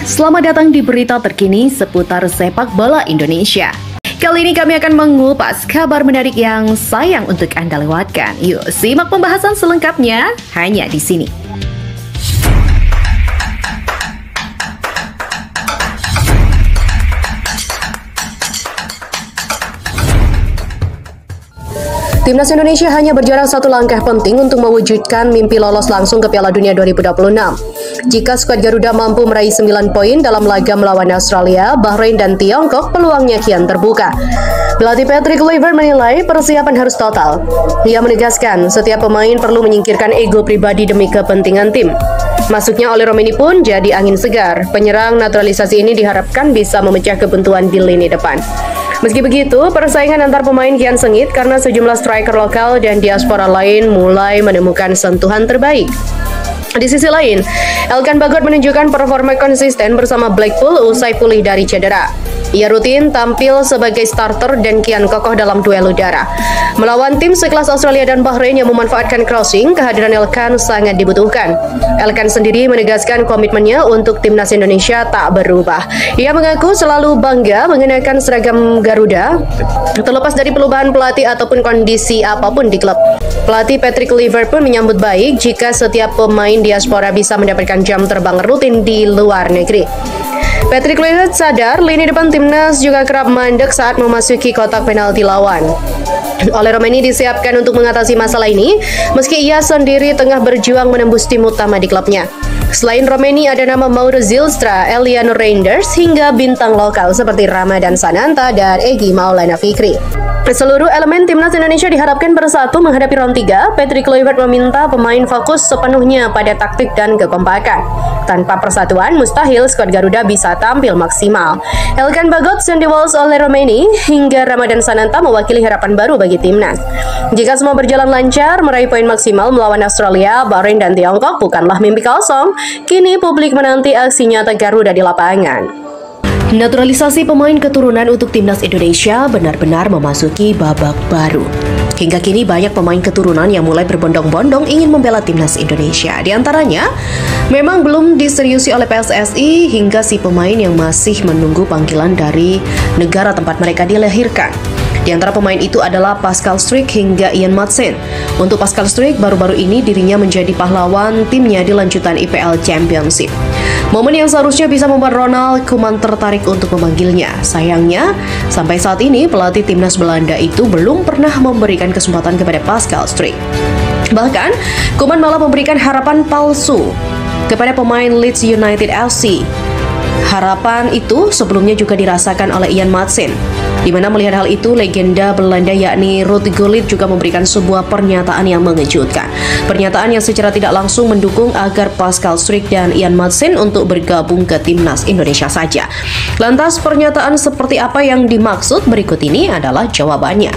Selamat datang di berita terkini seputar sepak bola Indonesia. Kali ini kami akan mengupas kabar menarik yang sayang untuk Anda lewatkan. Yuk, simak pembahasan selengkapnya hanya di sini. Timnas Indonesia hanya berjarak satu langkah penting untuk mewujudkan mimpi lolos langsung ke Piala Dunia 2026. Jika skuad Garuda mampu meraih 9 poin dalam laga melawan Australia, Bahrain, dan Tiongkok, peluangnya kian terbuka. Pelatih Patrick Kluivert menilai persiapan harus total. Ia menegaskan setiap pemain perlu menyingkirkan ego pribadi demi kepentingan tim. Masuknya Oleh Romeni pun jadi angin segar. Penyerang naturalisasi ini diharapkan bisa memecah kebuntuan di lini depan. Meski begitu, persaingan antar pemain kian sengit karena sejumlah striker lokal dan diaspora lain mulai menemukan sentuhan terbaik. Di sisi lain, Elkan Bagot menunjukkan performa konsisten bersama Blackpool usai pulih dari cedera. Ia rutin tampil sebagai starter dan kian kokoh dalam duel udara. Melawan tim sekelas Australia dan Bahrain yang memanfaatkan crossing, kehadiran Elkan sangat dibutuhkan. Elkan sendiri menegaskan komitmennya untuk timnas Indonesia tak berubah. Ia mengaku selalu bangga mengenakan seragam Garuda, terlepas dari perubahan pelatih ataupun kondisi apapun di klub. Pelatih Patrick Kluivert pun menyambut baik jika setiap pemain diaspora bisa mendapatkan jam terbang rutin di luar negeri. Patrick Kluivert sadar lini depan timnas juga kerap mandek saat memasuki kotak penalti lawan. Oleh Romeni disiapkan untuk mengatasi masalah ini, meski ia sendiri tengah berjuang menembus tim utama di klubnya. Selain Romeni, ada nama Mauro Zylstra, Eliano Reinders, hingga bintang lokal seperti Ramadan Sananta dan Egy Maulana Fikri. Seluruh elemen timnas Indonesia diharapkan bersatu menghadapi round 3. Patrick Kluivert meminta pemain fokus sepenuhnya pada taktik dan kekompakan. Tanpa persatuan, mustahil skuad Garuda bisa tampil maksimal. Elkan Bagot, Sandy Walsh, Oleh Romeni, hingga Ramadan Sananta mewakili harapan baru bagi timnas. Jika semua berjalan lancar, meraih poin maksimal melawan Australia, Bahrain, dan Tiongkok bukanlah mimpi kosong. Kini publik menanti aksi nyata Garuda di lapangan. Naturalisasi pemain keturunan untuk timnas Indonesia benar-benar memasuki babak baru. Hingga kini banyak pemain keturunan yang mulai berbondong-bondong ingin membela timnas Indonesia. Di antaranya, memang belum diseriusi oleh PSSI hingga si pemain yang masih menunggu panggilan dari negara tempat mereka dilahirkan. Di antara pemain itu adalah Pascal Struijk hingga Ian Maatsen. Untuk Pascal Struijk, baru-baru ini dirinya menjadi pahlawan timnya di lanjutan IPL Championship. Momen yang seharusnya bisa membuat Ronald Koeman tertarik untuk memanggilnya. Sayangnya, sampai saat ini pelatih timnas Belanda itu belum pernah memberikan kesempatan kepada Pascal Struijk. Bahkan, Koeman malah memberikan harapan palsu kepada pemain Leeds United FC. Harapan itu sebelumnya juga dirasakan oleh Ian Maatsen, di mana melihat hal itu, legenda Belanda yakni Ruud Gullit juga memberikan sebuah pernyataan yang mengejutkan. Pernyataan yang secara tidak langsung mendukung agar Pascal Struijk dan Ian Maatsen untuk bergabung ke timnas Indonesia saja. Lantas pernyataan seperti apa yang dimaksud? Berikut ini adalah jawabannya.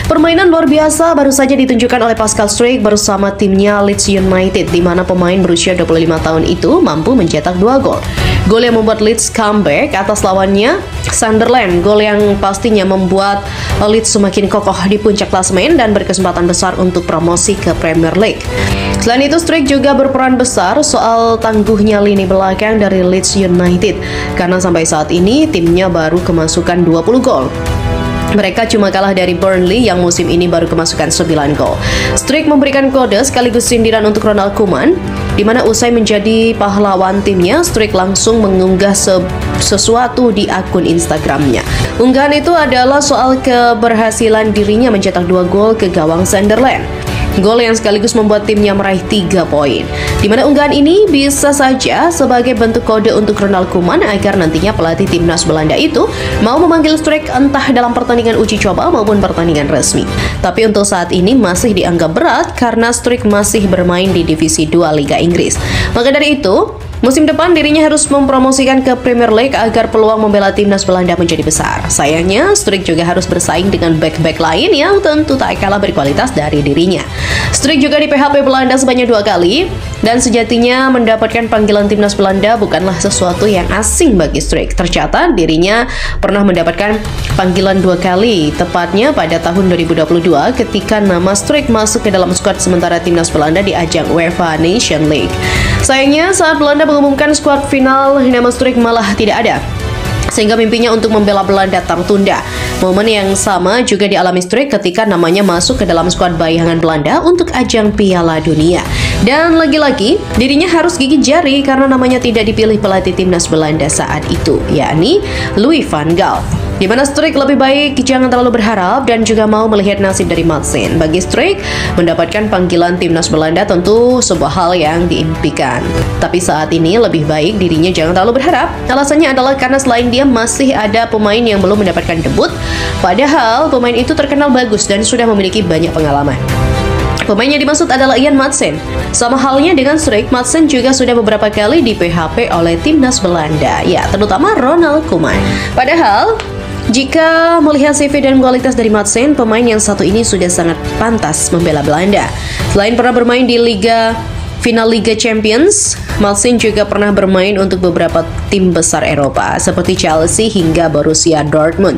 Permainan luar biasa baru saja ditunjukkan oleh Pascal Struijk bersama timnya Leeds United, di mana pemain berusia 25 tahun itu mampu mencetak 2 gol. Gol yang membuat Leeds comeback atas lawannya Sunderland, gol yang pastinya membuat Leeds semakin kokoh di puncak klasemen dan berkesempatan besar untuk promosi ke Premier League. Selain itu, Struijk juga berperan besar soal tangguhnya lini belakang dari Leeds United, karena sampai saat ini timnya baru kemasukan 20 gol. Mereka cuma kalah dari Burnley yang musim ini baru kemasukan 9 gol. Struijk memberikan kode sekaligus sindiran untuk Ronald Koeman, di mana usai menjadi pahlawan timnya, Struijk langsung mengunggah sesuatu di akun Instagramnya. Unggahan itu adalah soal keberhasilan dirinya mencetak 2 gol ke gawang Sunderland. Gol yang sekaligus membuat timnya meraih 3 poin. Di mana unggahan ini bisa saja sebagai bentuk kode untuk Ronald Koeman agar nantinya pelatih timnas Belanda itu mau memanggil Struijk entah dalam pertandingan uji coba maupun pertandingan resmi. Tapi untuk saat ini masih dianggap berat karena Struijk masih bermain di Divisi 2 Liga Inggris. Maka dari itu, musim depan dirinya harus mempromosikan ke Premier League agar peluang membela timnas Belanda menjadi besar. Sayangnya, Struijk juga harus bersaing dengan back-back lain yang tentu tak kalah berkualitas dari dirinya. Struijk juga di PHP Belanda sebanyak 2 kali, dan sejatinya mendapatkan panggilan timnas Belanda bukanlah sesuatu yang asing bagi Struijk. Tercatat dirinya pernah mendapatkan panggilan 2 kali, tepatnya pada tahun 2022 ketika nama Struijk masuk ke dalam skuad sementara timnas Belanda di ajang UEFA Nation League. Sayangnya saat Belanda mengumumkan skuad final, nama Struijk malah tidak ada, sehingga mimpinya untuk membela Belanda tertunda. Momen yang sama juga dialami Struijk ketika namanya masuk ke dalam skuad bayangan Belanda untuk ajang Piala Dunia. Dan lagi-lagi, dirinya harus gigit jari karena namanya tidak dipilih pelatih timnas Belanda saat itu, yakni Louis van Gaal. Di mana Struijk lebih baik jangan terlalu berharap dan juga mau melihat nasib dari Madsen. Bagi Struijk, mendapatkan panggilan timnas Belanda tentu sebuah hal yang diimpikan. Tapi saat ini lebih baik dirinya jangan terlalu berharap. Alasannya adalah karena selain dia masih ada pemain yang belum mendapatkan debut, padahal pemain itu terkenal bagus dan sudah memiliki banyak pengalaman. Pemain yang dimaksud adalah Ian Madsen. Sama halnya dengan Struijk, Madsen juga sudah beberapa kali di PHP oleh timnas Belanda, ya terutama Ronald Koeman. Padahal, jika melihat CV dan kualitas dari Madsen, pemain yang satu ini sudah sangat pantas membela Belanda. Selain pernah bermain di final Liga Champions, Madsen juga pernah bermain untuk beberapa tim besar Eropa seperti Chelsea hingga Borussia Dortmund.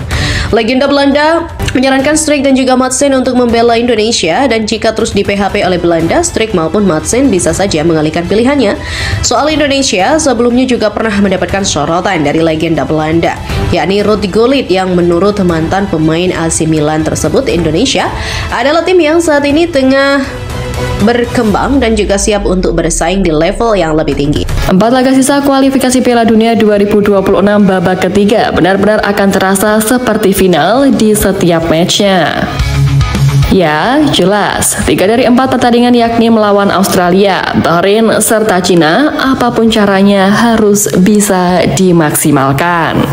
Legenda Belanda menyarankan Struijk dan juga Madsen untuk membela Indonesia, dan jika terus di PHP oleh Belanda, Struijk maupun Madsen bisa saja mengalihkan pilihannya. Soal Indonesia, sebelumnya juga pernah mendapatkan sorotan dari legenda Belanda, yakni Ruud Gullit, yang menurut mantan pemain AC Milan tersebut, Indonesia adalah tim yang saat ini tengah berkembang dan juga siap untuk bersaing di level yang lebih tinggi. 4 laga sisa kualifikasi Piala Dunia 2026 babak ketiga benar-benar akan terasa seperti final di setiap matchnya. Ya, jelas. 3 dari 4 pertandingan yakni melawan Australia, Bahrain, serta Cina, apapun caranya harus bisa dimaksimalkan.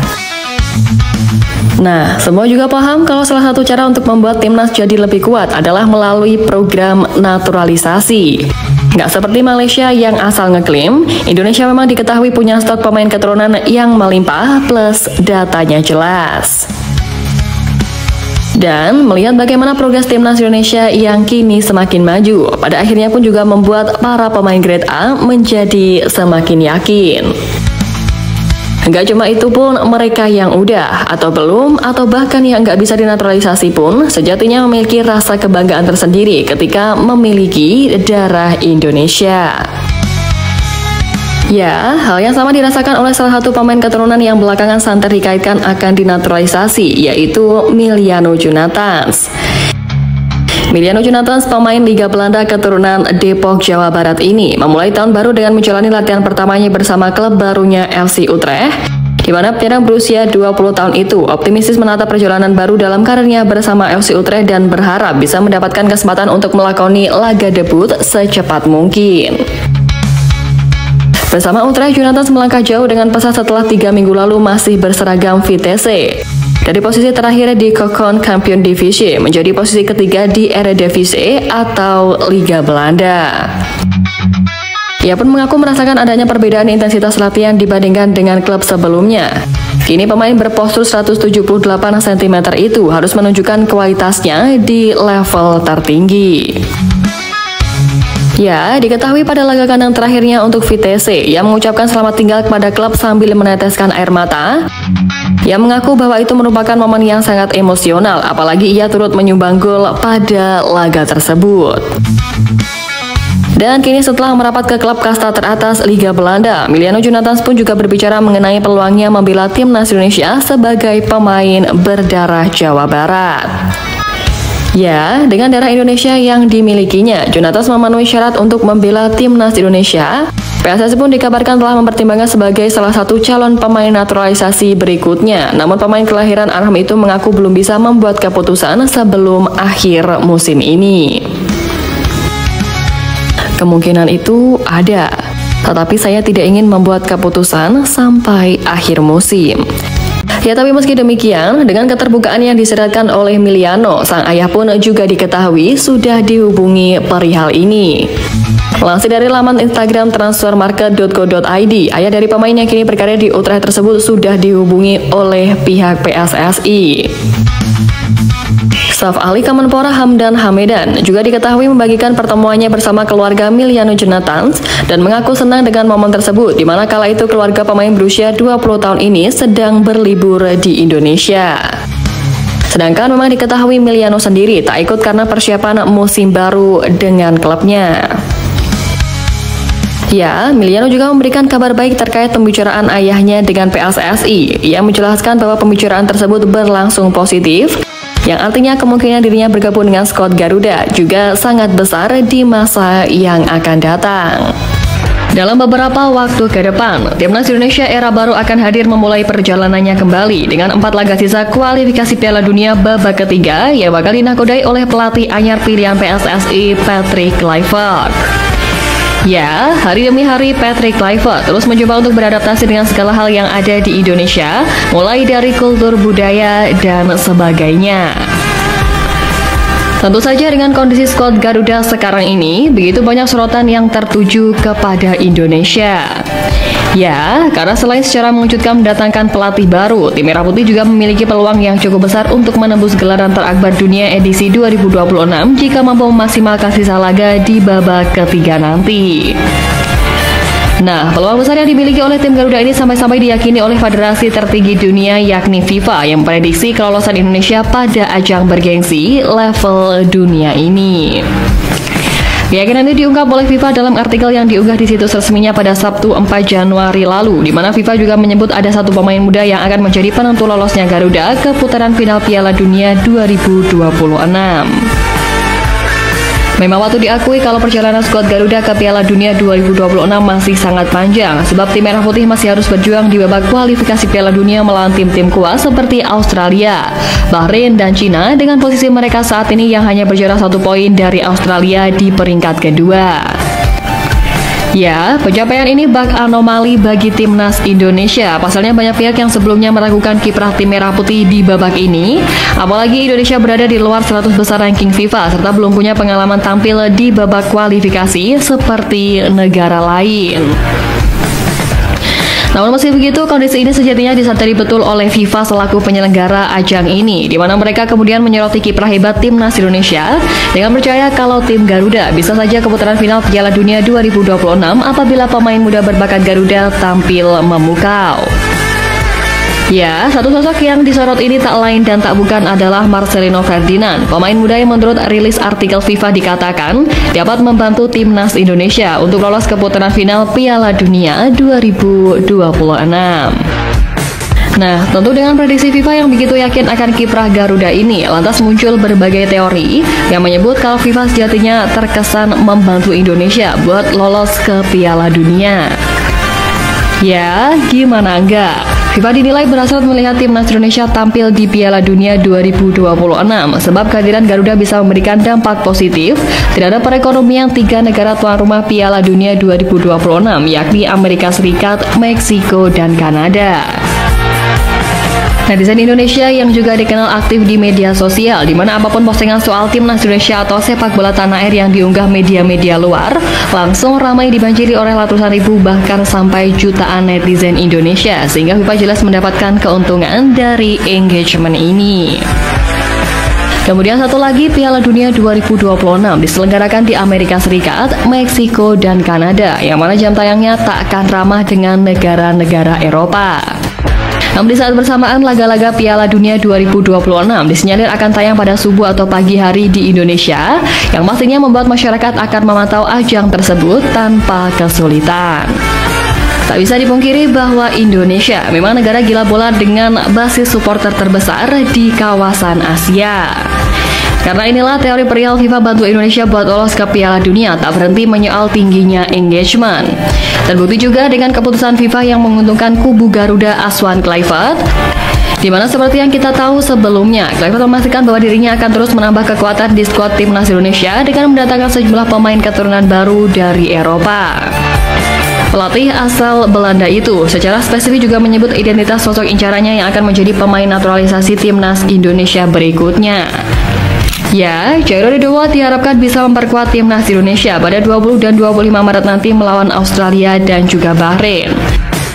Nah, semua juga paham kalau salah satu cara untuk membuat timnas jadi lebih kuat adalah melalui program naturalisasi. Nggak seperti Malaysia yang asal ngeklaim, Indonesia memang diketahui punya stok pemain keturunan yang melimpah plus datanya jelas. Dan melihat bagaimana progres timnas Indonesia yang kini semakin maju, pada akhirnya pun juga membuat para pemain grade A menjadi semakin yakin. Nggak cuma itu pun, mereka yang udah atau belum atau bahkan yang nggak bisa dinaturalisasi pun sejatinya memiliki rasa kebanggaan tersendiri ketika memiliki darah Indonesia. Ya, hal yang sama dirasakan oleh salah satu pemain keturunan yang belakangan santer dikaitkan akan dinaturalisasi, yaitu Miliano Jonathans. Miliano Jonathans, pemain Liga Belanda keturunan Depok, Jawa Barat ini memulai tahun baru dengan menjalani latihan pertamanya bersama klub barunya FC Utrecht, di mana penyerang berusia 20 tahun itu optimistis menatap perjalanan baru dalam karirnya bersama FC Utrecht dan berharap bisa mendapatkan kesempatan untuk melakoni laga debut secepat mungkin. Bersama Utrecht, Jonathans melangkah jauh dengan pesat setelah 3 minggu lalu masih berseragam Vitesse. Dari posisi terakhir di Kokon Champion Divisie menjadi posisi ketiga di Eredivisie atau Liga Belanda. Ia pun mengaku merasakan adanya perbedaan intensitas latihan dibandingkan dengan klub sebelumnya. Kini pemain berpostur 178 cm itu harus menunjukkan kualitasnya di level tertinggi. Ya, diketahui pada laga kandang terakhirnya untuk Vitesse, ia mengucapkan selamat tinggal kepada klub sambil meneteskan air mata. Ia mengaku bahwa itu merupakan momen yang sangat emosional, apalagi ia turut menyumbang gol pada laga tersebut. Dan kini setelah merapat ke klub kasta teratas Liga Belanda, Miliano Jonathans pun juga berbicara mengenai peluangnya membela timnas Indonesia sebagai pemain berdarah Jawa Barat. Ya, dengan darah Indonesia yang dimilikinya, Jonathans memenuhi syarat untuk membela timnas Indonesia. PSSI pun dikabarkan telah mempertimbangkan sebagai salah satu calon pemain naturalisasi berikutnya. Namun pemain kelahiran Arham itu mengaku belum bisa membuat keputusan sebelum akhir musim ini. Kemungkinan itu ada, tetapi saya tidak ingin membuat keputusan sampai akhir musim. Ya, tapi meski demikian, dengan keterbukaan yang disyaratkan oleh Miliano, sang ayah pun juga diketahui sudah dihubungi perihal ini. Lansir dari laman Instagram transfermarket.co.id, ayah dari pemain yang kini berkarya di Utrecht tersebut sudah dihubungi oleh pihak PSSI. Staf ahli Kemenpora Hamdan Hamedan juga diketahui membagikan pertemuannya bersama keluarga Miliano Jonathans dan mengaku senang dengan momen tersebut, di mana kala itu keluarga pemain berusia 20 tahun ini sedang berlibur di Indonesia. Sedangkan memang diketahui Miliano sendiri tak ikut karena persiapan musim baru dengan klubnya. Ya, Miliano juga memberikan kabar baik terkait pembicaraan ayahnya dengan PSSI. Ia menjelaskan bahwa pembicaraan tersebut berlangsung positif, yang artinya kemungkinan dirinya bergabung dengan skuad Garuda juga sangat besar di masa yang akan datang. Dalam beberapa waktu ke depan, Timnas Indonesia era baru akan hadir memulai perjalanannya kembali dengan 4 laga sisa kualifikasi Piala Dunia babak ketiga yang bakal dinakodai oleh pelatih anyar pilihan PSSI Patrick Kluivert. Ya, hari demi hari Patrick Kluivert terus mencoba untuk beradaptasi dengan segala hal yang ada di Indonesia, mulai dari kultur, budaya, dan sebagainya. Tentu saja dengan kondisi skuad Garuda sekarang ini, begitu banyak sorotan yang tertuju kepada Indonesia. Ya, karena selain secara mengejutkan mendatangkan pelatih baru, tim Merah Putih juga memiliki peluang yang cukup besar untuk menembus gelaran terakbar dunia edisi 2026 jika mampu memaksimalkan sisa laga di babak ketiga nanti. Nah, peluang besar yang dimiliki oleh tim Garuda ini sampai-sampai diyakini oleh federasi tertinggi dunia yakni FIFA yang memprediksi kelolosan Indonesia pada ajang bergengsi level dunia ini. Keyakinan ini diungkap oleh FIFA dalam artikel yang diunggah di situs resminya pada Sabtu 4 Januari lalu, di mana FIFA juga menyebut ada satu pemain muda yang akan menjadi penentu lolosnya Garuda ke putaran final Piala Dunia 2026. Memang waktu diakui kalau perjalanan skuad Garuda ke Piala Dunia 2026 masih sangat panjang, sebab tim Merah Putih masih harus berjuang di babak kualifikasi Piala Dunia melawan tim-tim kuat seperti Australia, Bahrain, dan Cina dengan posisi mereka saat ini yang hanya berjarak 1 poin dari Australia di peringkat kedua. Ya, pencapaian ini bak anomali bagi timnas Indonesia. Pasalnya banyak pihak yang sebelumnya meragukan kiprah tim Merah Putih di babak ini. Apalagi Indonesia berada di luar 100 besar ranking FIFA serta belum punya pengalaman tampil di babak kualifikasi seperti negara lain. Namun meski begitu, kondisi ini sejatinya disadari betul oleh FIFA selaku penyelenggara ajang ini, di mana mereka kemudian menyoroti kiprah hebat timnas Indonesia dengan percaya kalau tim Garuda bisa saja ke putaran final Piala Dunia 2026 apabila pemain muda berbakat Garuda tampil memukau. Ya, satu sosok yang disorot ini tak lain dan tak bukan adalah Marcelino Ferdinand, pemain muda yang menurut rilis artikel FIFA dikatakan dapat membantu timnas Indonesia untuk lolos ke putaran final Piala Dunia 2026. Nah, tentu dengan prediksi FIFA yang begitu yakin akan kiprah Garuda ini, lantas muncul berbagai teori yang menyebut kalau FIFA sejatinya terkesan membantu Indonesia buat lolos ke Piala Dunia. Ya, gimana enggak? FIFA dinilai berhasrat melihat timnas Indonesia tampil di Piala Dunia 2026 sebab kehadiran Garuda bisa memberikan dampak positif terhadap perekonomian 3 negara tuan rumah Piala Dunia 2026 yakni Amerika Serikat, Meksiko, dan Kanada. Netizen Indonesia yang juga dikenal aktif di media sosial, di mana apapun postingan soal timnas Indonesia atau sepak bola tanah air yang diunggah media-media luar, langsung ramai dibanjiri oleh ratusan ribu bahkan sampai jutaan netizen Indonesia, sehingga FIFA jelas mendapatkan keuntungan dari engagement ini. Kemudian satu lagi, Piala Dunia 2026 diselenggarakan di Amerika Serikat, Meksiko, dan Kanada, yang mana jam tayangnya tak akan ramah dengan negara-negara Eropa. Namun di saat bersamaan laga-laga Piala Dunia 2026 disinyalir akan tayang pada subuh atau pagi hari di Indonesia, yang pastinya membuat masyarakat akan memantau ajang tersebut tanpa kesulitan. Tak bisa dipungkiri bahwa Indonesia memang negara gila bola dengan basis supporter terbesar di kawasan Asia. Karena inilah teori perihal FIFA bantu Indonesia buat lolos ke Piala Dunia tak berhenti menyoal tingginya engagement. Terbukti juga dengan keputusan FIFA yang menguntungkan kubu Garuda Aswan Kluivert, di mana seperti yang kita tahu sebelumnya, Kluivert memastikan bahwa dirinya akan terus menambah kekuatan di skuad timnas Indonesia dengan mendatangkan sejumlah pemain keturunan baru dari Eropa. Pelatih asal Belanda itu secara spesifik juga menyebut identitas sosok incarannya yang akan menjadi pemain naturalisasi timnas Indonesia berikutnya. Ya, Jairo Dewa diharapkan bisa memperkuat timnas Indonesia pada 20 dan 25 Maret nanti melawan Australia dan juga Bahrain.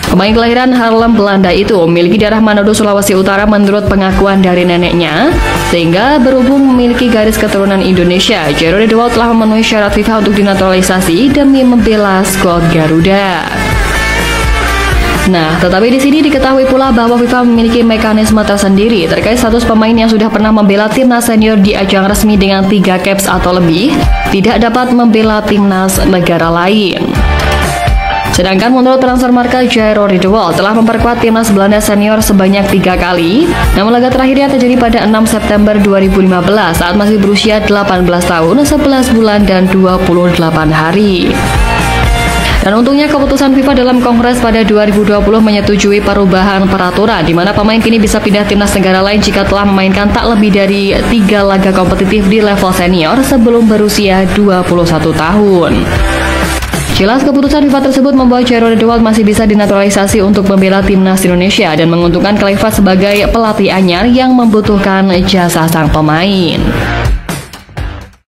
Pemain kelahiran Haarlem, Belanda itu memiliki darah Manado, Sulawesi Utara menurut pengakuan dari neneknya, sehingga berhubung memiliki garis keturunan Indonesia, Jairo Dewa telah memenuhi syarat FIFA untuk dinaturalisasi demi membela skuad Garuda. Nah, tetapi di sini diketahui pula bahwa FIFA memiliki mekanisme tersendiri terkait status pemain yang sudah pernah membela timnas senior di ajang resmi dengan 3 caps atau lebih, tidak dapat membela timnas negara lain. Sedangkan menurut Transfermarkt, Jairo Ridewald telah memperkuat timnas Belanda senior sebanyak 3 kali. Namun laga terakhirnya terjadi pada 6 September 2015 saat masih berusia 18 tahun, 11 bulan dan 28 hari. Dan untungnya keputusan FIFA dalam Kongres pada 2020 menyetujui perubahan peraturan di mana pemain kini bisa pindah timnas negara lain jika telah memainkan tak lebih dari 3 laga kompetitif di level senior sebelum berusia 21 tahun. Jelas keputusan FIFA tersebut membuat Jairo Ridewald masih bisa dinaturalisasi untuk membela timnas Indonesia dan menguntungkan Kluivert sebagai pelatih anyar yang membutuhkan jasa sang pemain.